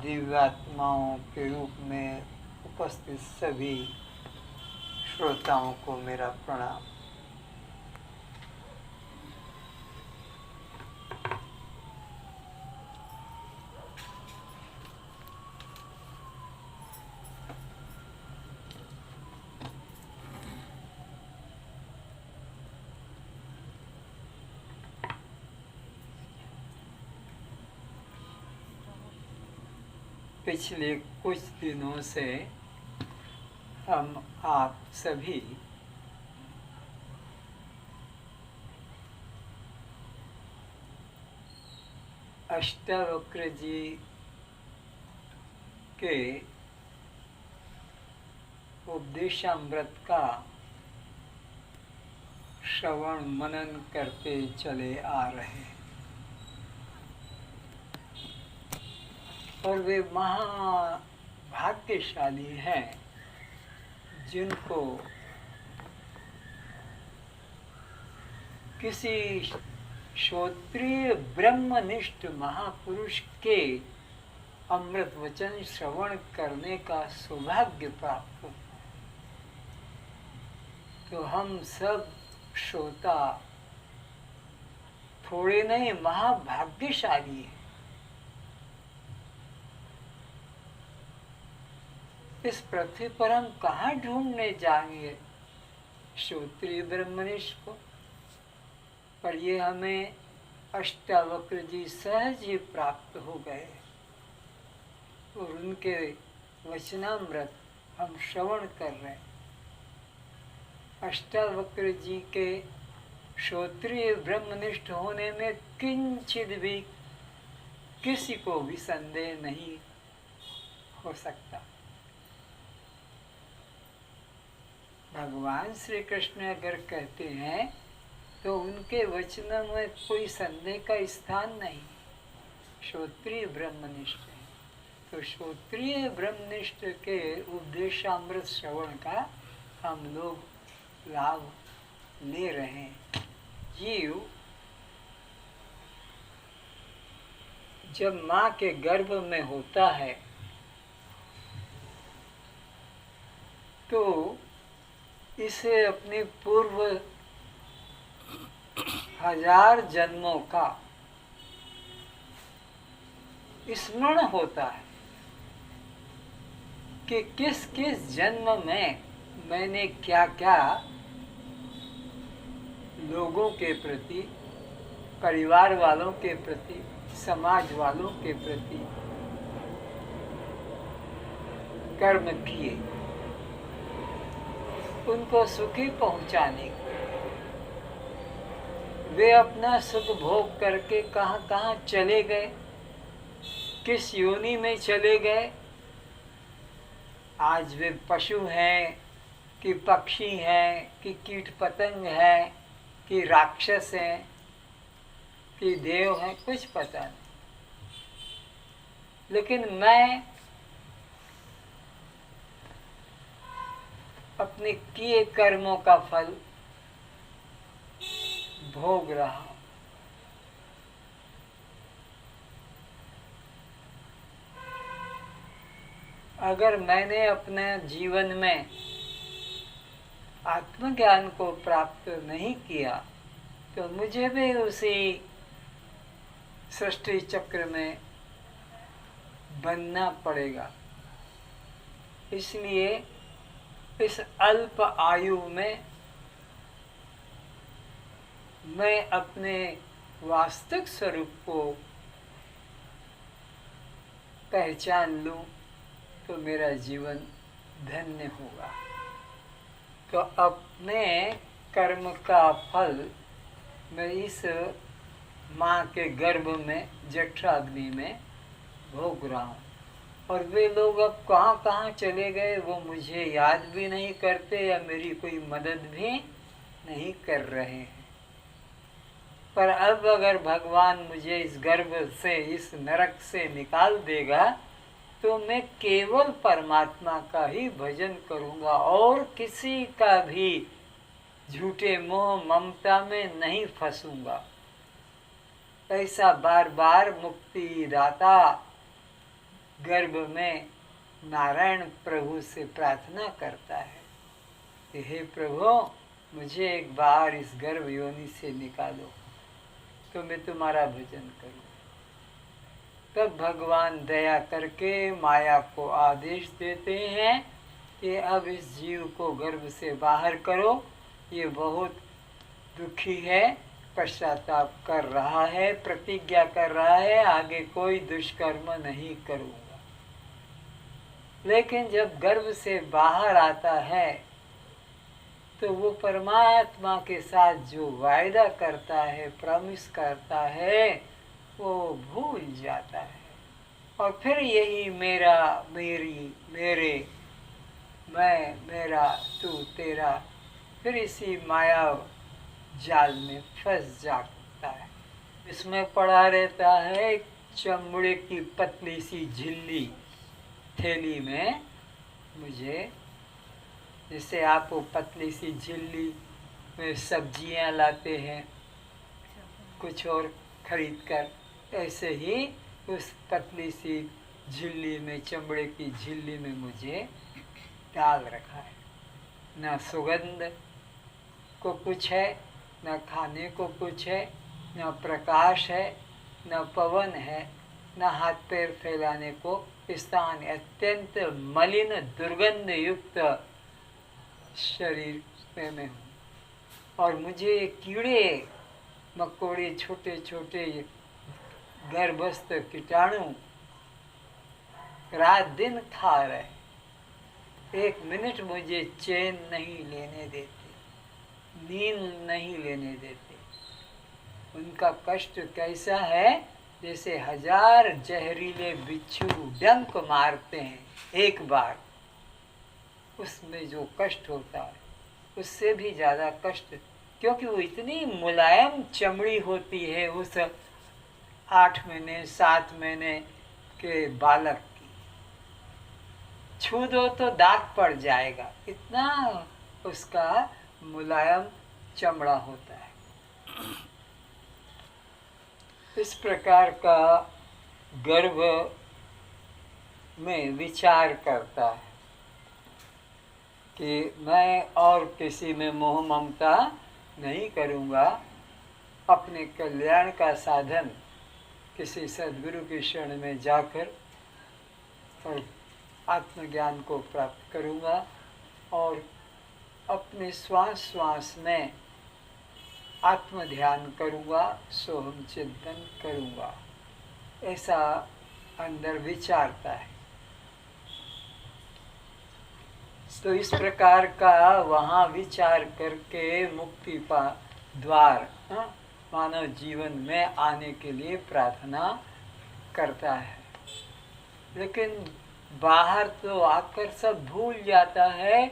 दिव्यात्माओं के रूप में उपस्थित सभी श्रोताओं को मेरा प्रणाम। पिछले कुछ दिनों से हम आप सभी अष्टावक्र जी के उपदेशामृत का श्रवण मनन करते चले आ रहे हैं और वे महाभाग्यशाली हैं जिनको किसी श्रोत्रिय ब्रह्मनिष्ठ महापुरुष के अमृत वचन श्रवण करने का सौभाग्य प्राप्त हो। तो हम सब श्रोता थोड़े नहीं महाभाग्यशाली हैं। इस पृथ्वी पर हम कहाँ ढूंढने जाएंगे श्रोत्रिय ब्रह्मनिष्ठ को, पर ये हमें अष्टावक्र जी सहज ही प्राप्त हो गए और उनके वचनामृत हम श्रवण कर रहे हैं। अष्टावक्र जी के श्रोत्रिय ब्रह्मनिष्ठ होने में किंचित भी किसी को भी संदेह नहीं हो सकता। भगवान श्री कृष्ण अगर कहते हैं तो उनके वचनों में कोई संदेह का स्थान नहीं। श्रोत्रिय ब्रह्मनिष्ठ है तो श्रोत्रिय ब्रह्मनिष्ठ के उपदेशामृत श्रवण का हम लोग लाभ ले रहे हैं। जीव जब माँ के गर्भ में होता है तो इसे अपने पूर्व 1000 जन्मों का स्मरण होता है कि किस किस जन्म में मैंने क्या क्या लोगों के प्रति, परिवार वालों के प्रति, समाज वालों के प्रति कर्म किए उनको सुखी पहुंचाने के। वे अपना सुख भोग करके कहाँ कहाँ चले गए, किस योनि में चले गए। आज वे पशु हैं कि पक्षी हैं कि कीट पतंग हैं कि राक्षस हैं कि देव हैं, कुछ पता नहीं। लेकिन मैं अपने किए कर्मों का फल भोग रहा हूं। अगर मैंने अपने जीवन में आत्मज्ञान को प्राप्त नहीं किया तो मुझे भी उसी सृष्टि चक्र में बनना पड़ेगा। इसलिए इस अल्प आयु में मैं अपने वास्तविक स्वरूप को पहचान लूं तो मेरा जीवन धन्य होगा। तो अपने कर्म का फल मैं इस माँ के गर्भ में जठराग्नि में भोग रहा हूँ और वे लोग अब कहाँ कहाँ चले गए वो मुझे याद भी नहीं करते या मेरी कोई मदद भी नहीं कर रहे हैं। पर अब अगर भगवान मुझे इस गर्भ से, इस नरक से निकाल देगा तो मैं केवल परमात्मा का ही भजन करूँगा और किसी का भी झूठे मोह ममता में नहीं फंसूंगा। ऐसा बार बार मुक्ति दाता गर्भ में नारायण प्रभु से प्रार्थना करता है कि हे प्रभु, मुझे एक बार इस गर्भ योनि से निकालो तो मैं तुम्हारा भजन करूं। तब भगवान दया करके माया को आदेश देते हैं कि अब इस जीव को गर्भ से बाहर करो, ये बहुत दुखी है, पश्चाताप कर रहा है, प्रतिज्ञा कर रहा है आगे कोई दुष्कर्म नहीं करूंगा। लेकिन जब गर्भ से बाहर आता है तो वो परमात्मा के साथ जो वायदा करता है, प्रॉमिस करता है, वो भूल जाता है और फिर यही मेरा, मेरी, मेरे, मैं, मेरा, तू, तेरा, फिर इसी माया जाल में फंस जाता है। इसमें पड़ा रहता है एक चमड़े की पतली सी झिल्ली थैली में। मुझे जैसे आप वो पतली सी झिल्ली में सब्जियां लाते हैं कुछ और खरीद कर, ऐसे ही उस पतली सी झिल्ली में, चमड़े की झिल्ली में मुझे डाल रखा है। न सुगंध को कुछ है, न खाने को कुछ है, न प्रकाश है, न पवन है, न हाथ पैर फैलाने को स्थान। अत्यंत मलिन दुर्गंध युक्त शरीर में मैं हूँ और मुझे कीड़े मकोड़े, छोटे छोटे गर्भस्थ कीटाणु रात दिन खा रहे। एक मिनट मुझे चैन नहीं लेने देते, नींद नहीं लेने देते। उनका कष्ट कैसा है, जैसे 1000 जहरीले बिच्छू डंक मारते हैं एक बार, उसमें जो कष्ट होता है उससे भी ज़्यादा कष्ट, क्योंकि वो इतनी मुलायम चमड़ी होती है उस 8 महीने 7 महीने के बालक की। छू दो तो दाग पड़ जाएगा, इतना उसका मुलायम चमड़ा होता है। इस प्रकार का गर्भ में विचार करता है कि मैं और किसी में मोह ममता नहीं करूँगा, अपने कल्याण का साधन किसी सद्गुरु की शरण में जाकर और आत्मज्ञान को प्राप्त करूँगा और अपने श्वास श्वास में आत्म ध्यान करूँगा, सोहम चिंतन करूँगा, ऐसा अंदर विचारता है। तो इस प्रकार का वहाँ विचार करके मुक्ति पा द्वार मानव जीवन में आने के लिए प्रार्थना करता है। लेकिन बाहर तो आकर सब भूल जाता है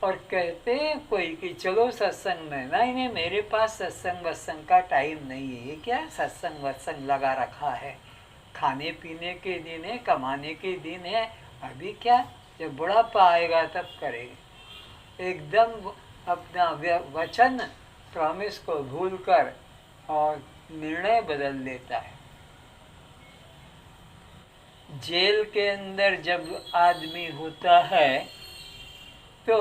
और कहते हैं कोई कि चलो सत्संग में। नहीं नहीं, मेरे पास सत्संग वत्संग का टाइम नहीं है। ये क्या सत्संग वत्संग लगा रखा है, खाने पीने के दिन है, कमाने के दिन है। अभी क्या, जब बुढ़ापा आएगा तब करेंगे। एकदम अपना वचन, प्रॉमिस को भूलकर और निर्णय बदल लेता है। जेल के अंदर जब आदमी होता है तो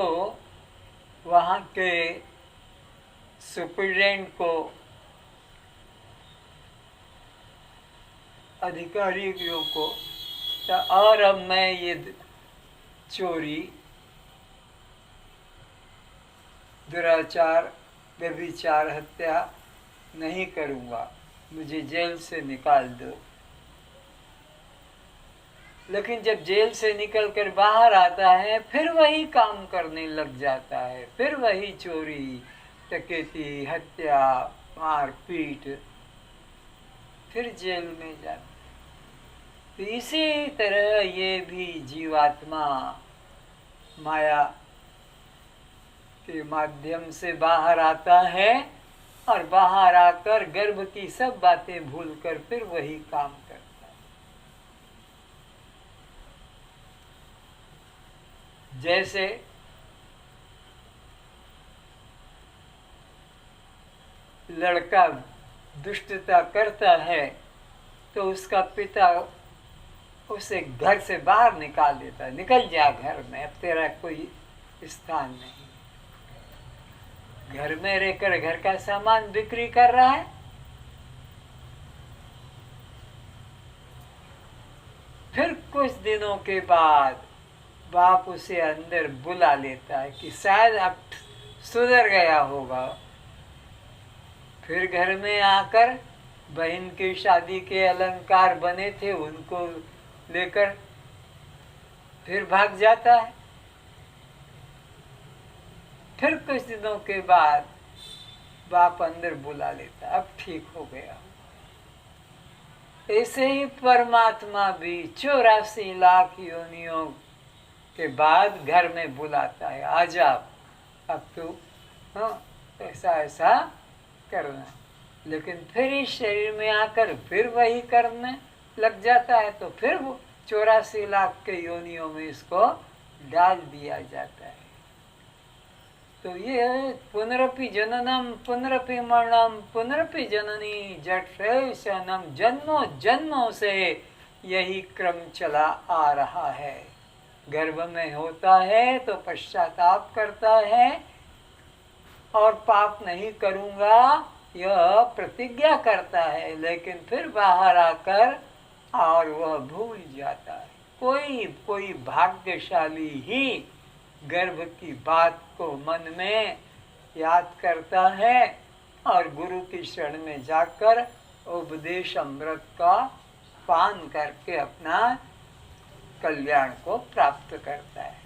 वहाँ के सुप्रीडेंट को, अधिकारियों को, और अब मैं ये चोरी, दुराचार, व्यभिचार, हत्या नहीं करूँगा, मुझे जेल से निकाल दो। लेकिन जब जेल से निकलकर बाहर आता है फिर वही काम करने लग जाता है, फिर वही चोरी, डकैती, हत्या, मारपीट, फिर जेल में जाता है। तो इसी तरह ये भी जीवात्मा माया के माध्यम से बाहर आता है और बाहर आकर गर्भ की सब बातें भूलकर फिर वही काम करता है। जैसे लड़का दुष्टता करता है तो उसका पिता उसे घर से बाहर निकाल देता है, निकल जा घर में, अब तेरा कोई स्थान नहीं। घर में रहकर घर का सामान बिक्री कर रहा है। फिर कुछ दिनों के बाद बाप उसे अंदर बुला लेता है कि शायद अब सुधर गया होगा। फिर घर में आकर बहन की शादी के अलंकार बने थे उनको लेकर फिर भाग जाता है। फिर कुछ दिनों के बाद बाप अंदर बुला लेता, अब ठीक हो गया। ऐसे ही परमात्मा भी 84 लाख योनियों के बाद घर में बुलाता है, आजा अब तू ऐसा ऐसा करना। लेकिन फिर इस शरीर में आकर फिर वही करने लग जाता है, तो फिर वो 84 लाख के योनियों में इसको डाल दिया जाता है। तो ये पुनरपि जननम पुनरपि मरणम पुनरपि जननी जठरेशनम, जन्मों जन्मों से यही क्रम चला आ रहा है। गर्भ में होता है तो पश्चाताप करता है और पाप नहीं करूंगा यह प्रतिज्ञा करता है, लेकिन फिर बाहर आकर और वह भूल जाता है। कोई भाग्यशाली ही गर्भ की बात को मन में याद करता है और गुरु की शरण में जाकर उपदेश अमृत का पान करके अपना कल्याण को प्राप्त करता है।